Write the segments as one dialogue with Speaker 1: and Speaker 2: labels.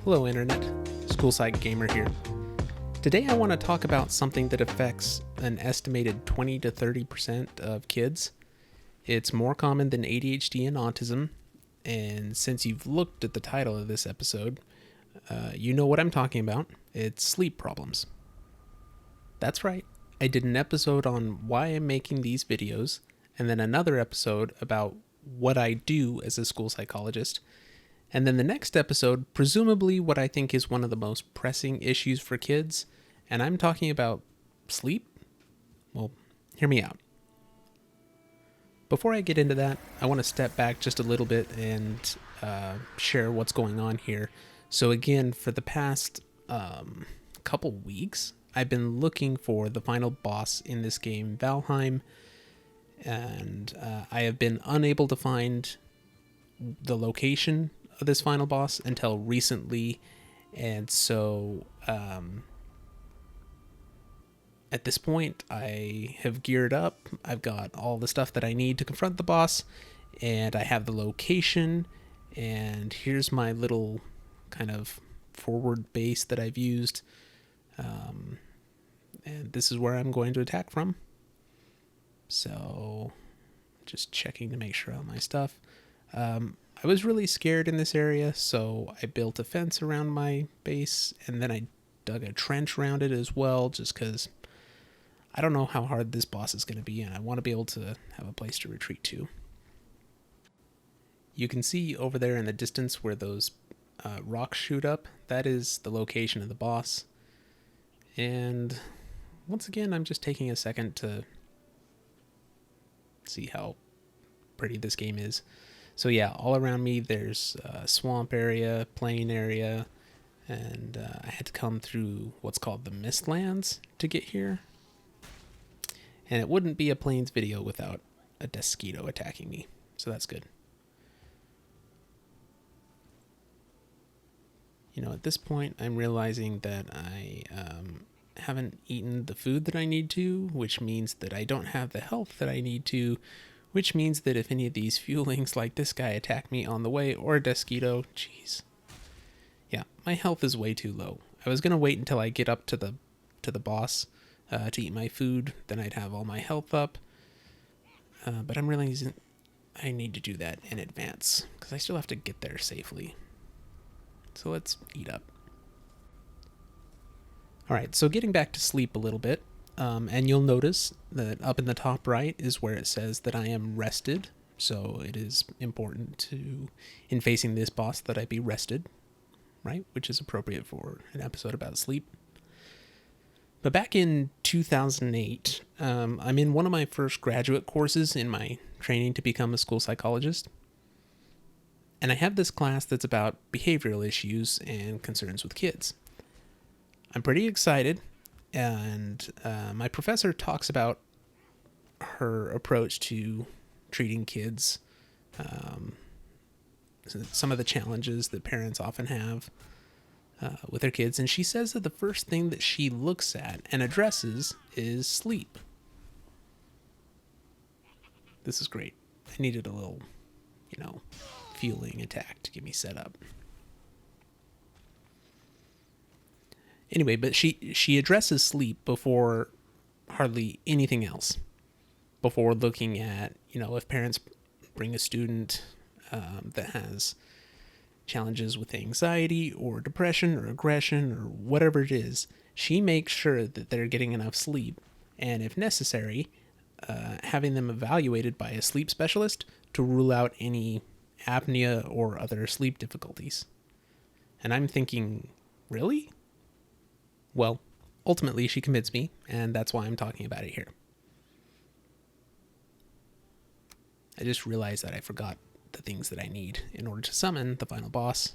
Speaker 1: Hello Internet, Schoolside Gamer here. Today I want to talk about something that affects an estimated 20 to 30% of kids. It's more common than ADHD and autism, and since you've looked at the title of this episode, you know what I'm talking about. It's sleep problems. That's right, I did an episode on why I'm making these videos, and then another episode about what I do as a school psychologist. And then the next episode, presumably what I think is one of the most pressing issues for kids, and I'm talking about sleep? Well, hear me out. Before I get into that, I want to step back just a little bit and share what's going on here. So again, for the past couple weeks, I've been looking for the final boss in this game, Valheim, and I have been unable to find the location of this final boss until recently, and so at this point I have geared up. I've got all the stuff that I need to confront the boss, and I have the location, and here's my little kind of forward base that I've used, and this is where I'm going to attack from. So just checking to make sure all my stuff. I was really scared in this area, so I built a fence around my base, and then I dug a trench around it as well, just because I don't know how hard this boss is going to be, and I want to be able to have a place to retreat to. You can see over there in the distance where those rocks shoot up. That is the location of the boss. And once again, I'm just taking a second to see how pretty this game is. So yeah, all around me there's a swamp area, plain area, and I had to come through what's called the Mistlands to get here. And it wouldn't be a Plains video without a Desquito attacking me, so that's good. You know, at this point I'm realizing that I haven't eaten the food that I need to, which means that I don't have the health that I need to, which means that if any of these fuelings like this guy attack me on the way, or a Desquito, jeez. Yeah, my health is way too low. I was going to wait until I get up to the boss to eat my food, then I'd have all my health up. But I'm realizing I need to do that in advance, because I still have to get there safely. So let's eat up. Alright, so getting back to sleep a little bit. And you'll notice that up in the top right is where it says that I am rested. So it is important to, in facing this boss, that I be rested, right? Which is appropriate for an episode about sleep. But back in 2008, I'm in one of my first graduate courses in my training to become a school psychologist. And I have this class that's about behavioral issues and concerns with kids. I'm pretty excited. And my professor talks about her approach to treating kids, some of the challenges that parents often have with their kids. And she says that the first thing that she looks at and addresses is sleep. This is great. I needed a little, fueling attack to get me set up. Anyway, but she addresses sleep before hardly anything else. Before looking at, if parents bring a student that has challenges with anxiety or depression or aggression or whatever it is, she makes sure that they're getting enough sleep, and if necessary, having them evaluated by a sleep specialist to rule out any apnea or other sleep difficulties. And I'm thinking, really? Well, ultimately she convinced me, and that's why I'm talking about it here. I just realized that I forgot the things that I need in order to summon the final boss.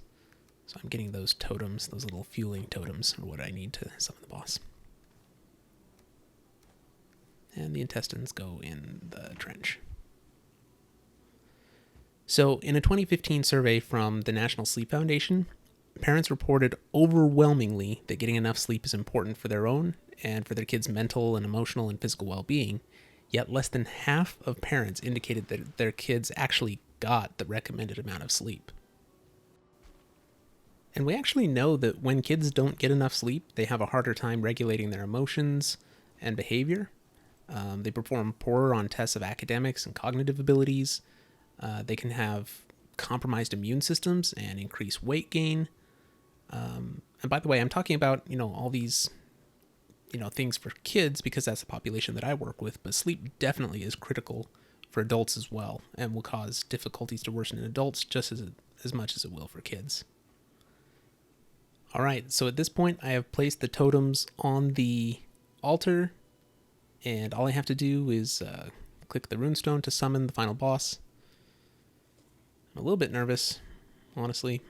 Speaker 1: So I'm getting those totems, those little fueling totems, are what I need to summon the boss. And the intestines go in the trench. So in a 2015 survey from the National Sleep Foundation, parents reported overwhelmingly that getting enough sleep is important for their own and for their kids' mental and emotional and physical well-being, yet less than half of parents indicated that their kids actually got the recommended amount of sleep. And we actually know that when kids don't get enough sleep, they have a harder time regulating their emotions and behavior. They perform poorer on tests of academics and cognitive abilities. They can have compromised immune systems and increased weight gain. And by the way, I'm talking about, all these, things for kids because that's the population that I work with, but sleep definitely is critical for adults as well and will cause difficulties to worsen in adults just as much as it will for kids. All right, so at this point, I have placed the totems on the altar, and all I have to do is click the runestone to summon the final boss. I'm a little bit nervous, honestly.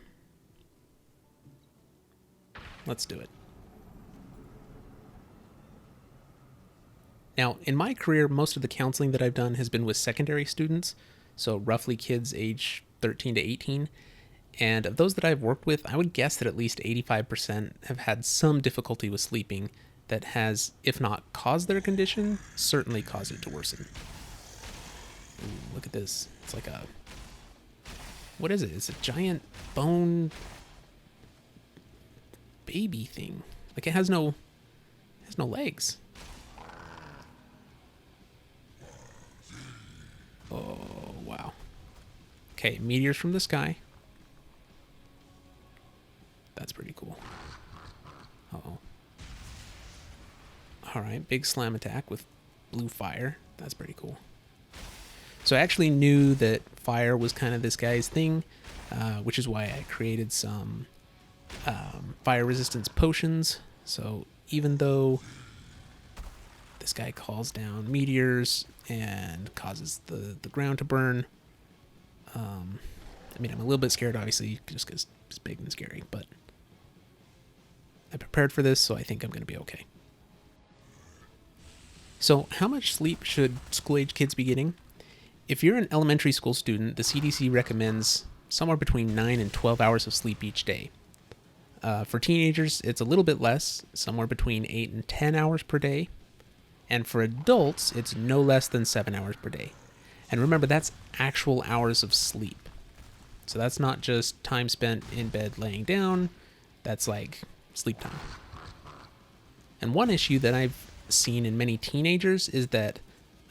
Speaker 1: Let's do it. Now, in my career, most of the counseling that I've done has been with secondary students, so roughly kids age 13 to 18. And of those that I've worked with, I would guess that at least 85% have had some difficulty with sleeping that has, if not caused their condition, certainly caused it to worsen. Ooh, look at this. It's like what is it? It's a giant bone baby thing. Like it has no legs. Oh, wow. Okay, meteors from the sky. That's pretty cool. Uh-oh. Alright, big slam attack with blue fire. That's pretty cool. So I actually knew that fire was kind of this guy's thing, which is why I created some fire resistance potions. So even though this guy calls down meteors and causes the ground to burn, I'm a little bit scared, obviously, just because it's big and scary, but I prepared for this, so I think I'm going to be okay. So how much sleep should school-age kids be getting? If you're an elementary school student, the CDC recommends somewhere between 9 and 12 hours of sleep each day. For teenagers, it's a little bit less, somewhere between 8 and 10 hours per day. And for adults, it's no less than 7 hours per day. And remember, that's actual hours of sleep. So that's not just time spent in bed laying down. That's like sleep time. And one issue that I've seen in many teenagers is that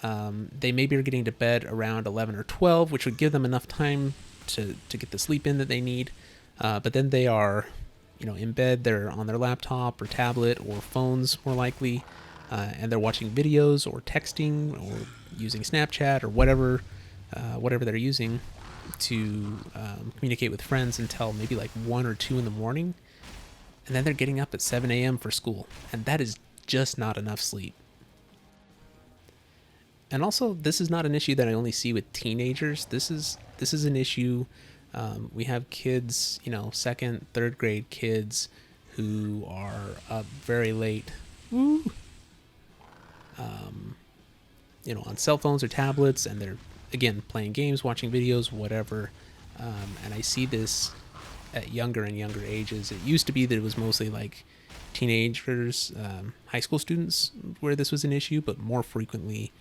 Speaker 1: they maybe are getting to bed around 11 or 12, which would give them enough time to get the sleep in that they need. But then they are, in bed, they're on their laptop or tablet or phones more likely, and they're watching videos or texting or using Snapchat or whatever they're using to communicate with friends until maybe like 1 or 2 in the morning. And then they're getting up at 7 a.m. for school. And that is just not enough sleep. And also, this is not an issue that I only see with teenagers. This is an issue. We have kids, second, third grade kids who are up very late. Woo! On cell phones or tablets, and they're, again, playing games, watching videos, whatever. And I see this at younger and younger ages. It used to be that it was mostly like teenagers, high school students where this was an issue, but more frequently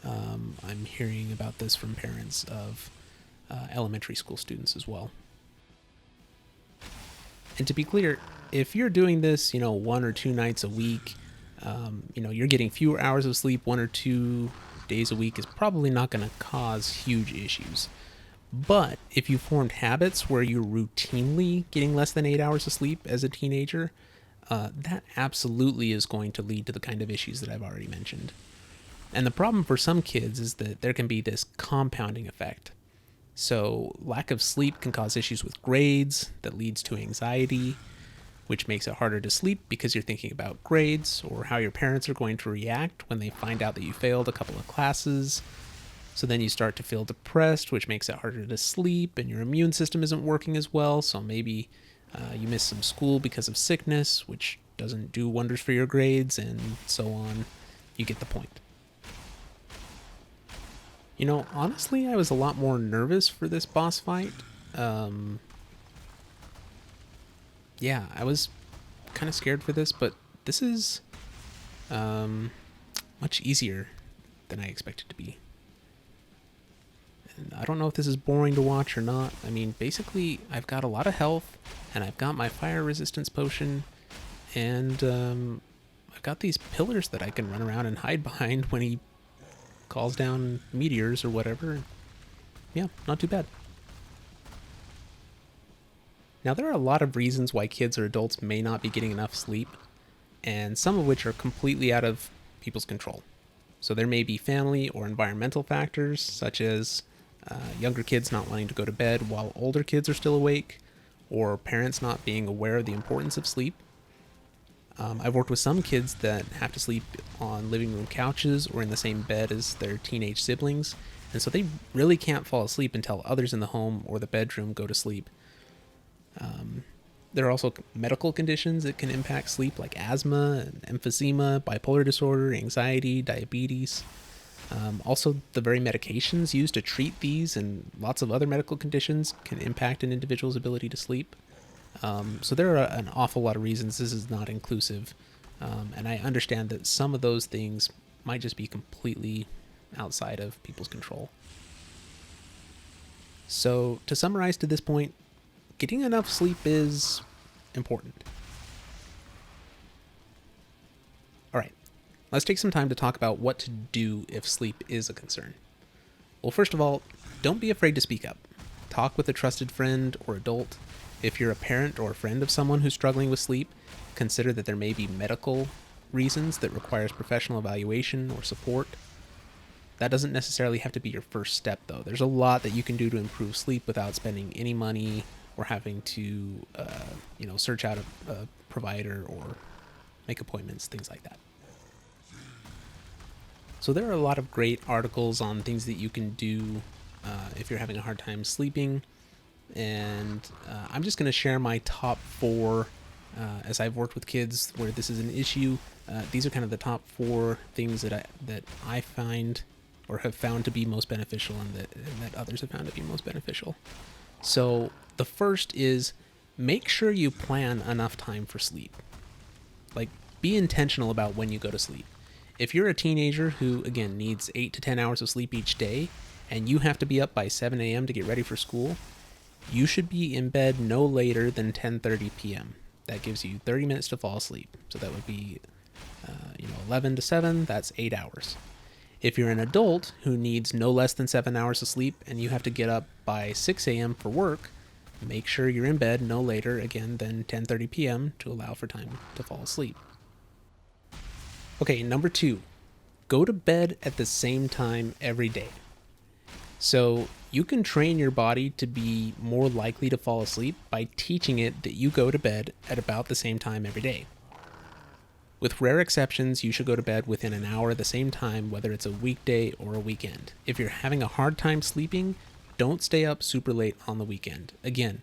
Speaker 1: I'm hearing about this from parents of elementary school students as well. And to be clear, if you're doing this, 1 or 2 nights a week, you're getting fewer hours of sleep 1 or 2 days a week is probably not going to cause huge issues. But if you formed habits where you're routinely getting less than 8 hours of sleep as a teenager, that absolutely is going to lead to the kind of issues that I've already mentioned. And the problem for some kids is that there can be this compounding effect. So lack of sleep can cause issues with grades that leads to anxiety, which makes it harder to sleep because you're thinking about grades or how your parents are going to react when they find out that you failed a couple of classes. So then you start to feel depressed, which makes it harder to sleep, and your immune system isn't working as well. So maybe you miss some school because of sickness, which doesn't do wonders for your grades, and so on. You get the point. Honestly, I was a lot more nervous for this boss fight. Yeah, I was kind of scared for this, but this is much easier than I expected to be. And I don't know if this is boring to watch or not. I mean, basically, I've got a lot of health, and I've got my fire resistance potion, and I've got these pillars that I can run around and hide behind when he calls down meteors or whatever. Yeah, not too bad. Now, there are a lot of reasons why kids or adults may not be getting enough sleep, and some of which are completely out of people's control. So there may be family or environmental factors, such as younger kids not wanting to go to bed while older kids are still awake, or parents not being aware of the importance of sleep. I've worked with some kids that have to sleep on living room couches or in the same bed as their teenage siblings, and so they really can't fall asleep until others in the home or the bedroom go to sleep. There are also medical conditions that can impact sleep, like asthma, emphysema, bipolar disorder, anxiety, diabetes. Also, the very medications used to treat these and lots of other medical conditions can impact an individual's ability to sleep. So there are an awful lot of reasons this is not inclusive, and I understand that some of those things might just be completely outside of people's control. So to summarize to this point, getting enough sleep is important. All right, let's take some time to talk about what to do if sleep is a concern. Well, first of all, don't be afraid to speak up. Talk with a trusted friend or adult. If you're a parent or a friend of someone who's struggling with sleep, consider that there may be medical reasons that requires professional evaluation or support. That doesn't necessarily have to be your first step, though. There's a lot that you can do to improve sleep without spending any money or having to, search out a provider or make appointments, things like that. So there are a lot of great articles on things that you can do if you're having a hard time sleeping. And I'm just going to share my top four as I've worked with kids where this is an issue. These are kind of the top four things that I find or have found to be most beneficial and that others have found to be most beneficial. So the first is make sure you plan enough time for sleep. Like, be intentional about when you go to sleep. If you're a teenager who, again, needs 8 to 10 hours of sleep each day, and you have to be up by 7 a.m. to get ready for school, you should be in bed no later than 10:30 p.m. That gives you 30 minutes to fall asleep. So that would be, 11 to 7, that's 8 hours. If you're an adult who needs no less than 7 hours of sleep and you have to get up by 6 a.m. for work, make sure you're in bed no later, again, than 10:30 p.m. to allow for time to fall asleep. Okay, number 2, go to bed at the same time every day. So you can train your body to be more likely to fall asleep by teaching it that you go to bed at about the same time every day. With rare exceptions, you should go to bed within an hour at the same time, whether it's a weekday or a weekend. If you're having a hard time sleeping, don't stay up super late on the weekend. Again,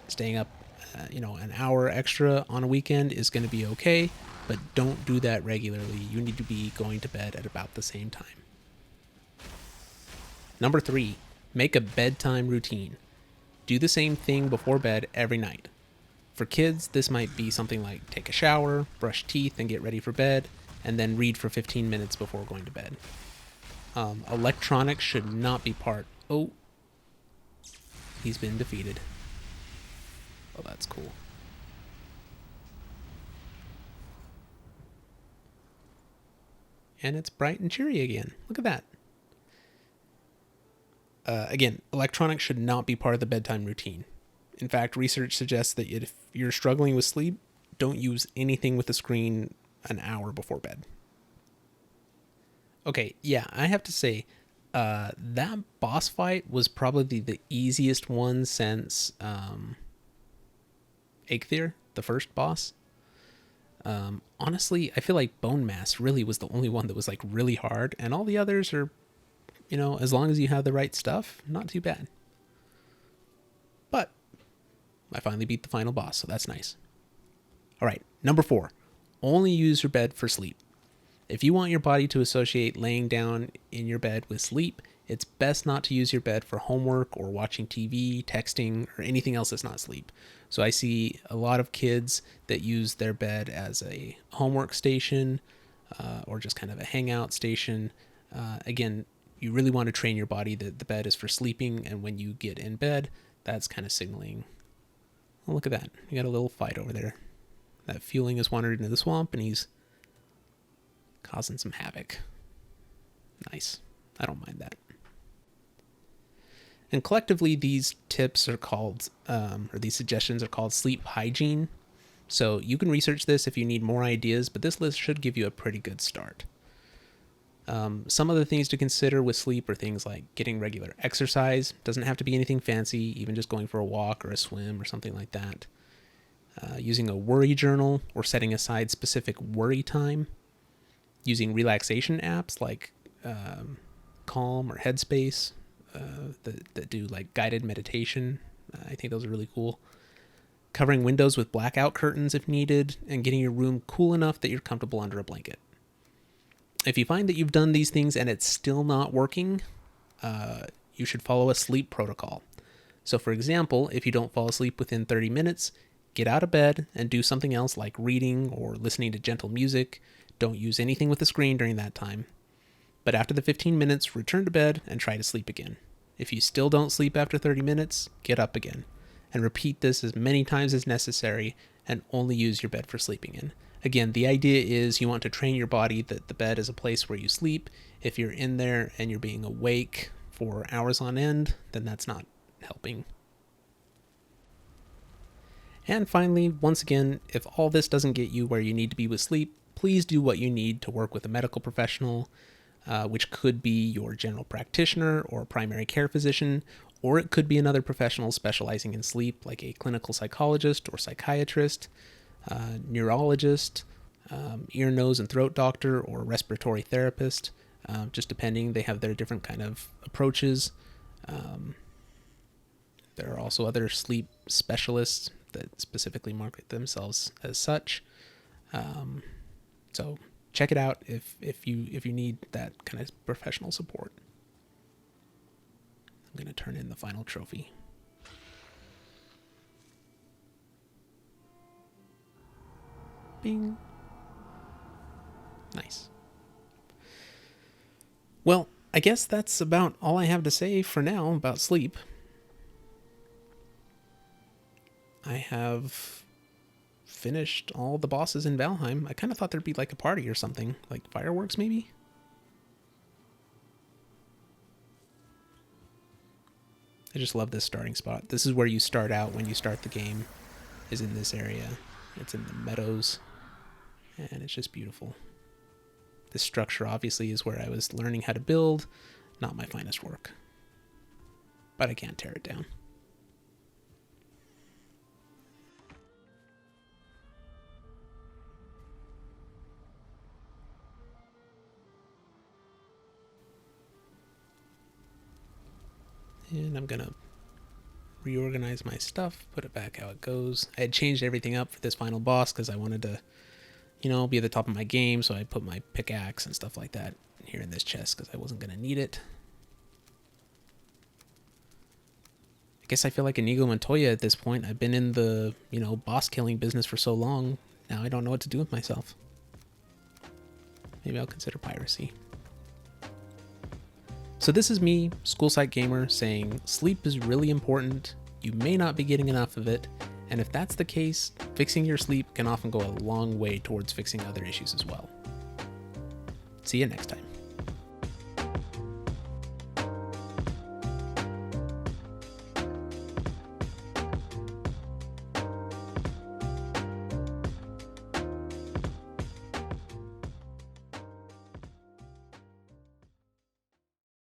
Speaker 1: staying up, an hour extra on a weekend is going to be okay, but don't do that regularly. You need to be going to bed at about the same time. Number 3, make a bedtime routine. Do the same thing before bed every night. For kids, this might be something like take a shower, brush teeth, and get ready for bed, and then read for 15 minutes before going to bed. Electronics should not be part. Oh, he's been defeated. Oh, that's cool. And it's bright and cheery again. Look at that. Again, electronics should not be part of the bedtime routine. In fact, research suggests that if you're struggling with sleep, don't use anything with a screen an hour before bed. Okay, yeah, I have to say, that boss fight was probably the easiest one since Eikthyr, the first boss. Honestly, I feel like Bone Mass really was the only one that was like really hard, and all the others are, as long as you have the right stuff, not too bad. But I finally beat the final boss, so that's nice. All right, number 4, only use your bed for sleep. If you want your body to associate laying down in your bed with sleep, it's best not to use your bed for homework or watching TV, texting, or anything else that's not sleep. So I see a lot of kids that use their bed as a homework station or just kind of a hangout station. Again, you really want to train your body that the bed is for sleeping, and when you get in bed, that's kind of signaling, well, look at that. You got a little fight over there. That fueling has wandered into the swamp, and he's causing some havoc. Nice. I don't mind that. And collectively, these tips are called, or these suggestions are called sleep hygiene. So you can research this if you need more ideas, but this list should give you a pretty good start. Some other things to consider with sleep are things like getting regular exercise. Doesn't have to be anything fancy, even just going for a walk or a swim or something like that. Using a worry journal or setting aside specific worry time. Using relaxation apps like Calm or Headspace that do like guided meditation. I think those are really cool. Covering windows with blackout curtains if needed, and getting your room cool enough that you're comfortable under a blanket. If you find that you've done these things and it's still not working, you should follow a sleep protocol. So for example, if you don't fall asleep within 30 minutes, get out of bed and do something else like reading or listening to gentle music. Don't use anything with a screen during that time. But after the 15 minutes, return to bed and try to sleep again. If you still don't sleep after 30 minutes, get up again. And repeat this as many times as necessary, and only use your bed for sleeping in. Again, the idea is you want to train your body that the bed is a place where you sleep. If you're in there and you're being awake for hours on end, then that's not helping. And finally, once again, if all this doesn't get you where you need to be with sleep, please do what you need to work with a medical professional, which could be your general practitioner or primary care physician, or it could be another professional specializing in sleep, like a clinical psychologist or psychiatrist, neurologist, ear, nose, and throat doctor, or respiratory therapist. Just depending, they have their different kind of approaches. There are also other sleep specialists that specifically market themselves as such. So check it out if you need that kind of professional support. I'm going to turn in the final trophy. Bing. Nice. Well, I guess that's about all I have to say for now about sleep. I have finished all the bosses in Valheim. I kind of thought there'd be like a party or something, like fireworks maybe. I just love this starting spot. This is where you start out when you start the game, is in this area. It's in the meadows, and it's just beautiful. This structure obviously is where I was learning how to build, not my finest work. But I can't tear it down. And I'm going to reorganize my stuff, put it back how it goes. I had changed everything up for this final boss because I wanted to, be at the top of my game, so I put my pickaxe and stuff like that here in this chest because I wasn't going to need it. I guess I feel like Inigo Montoya at this point. I've been in the, boss killing business for so long, now I don't know what to do with myself. Maybe I'll consider piracy. So this is me, School Site Gamer, saying sleep is really important, you may not be getting enough of it, and if that's the case, fixing your sleep can often go a long way towards fixing other issues as well. See you next time.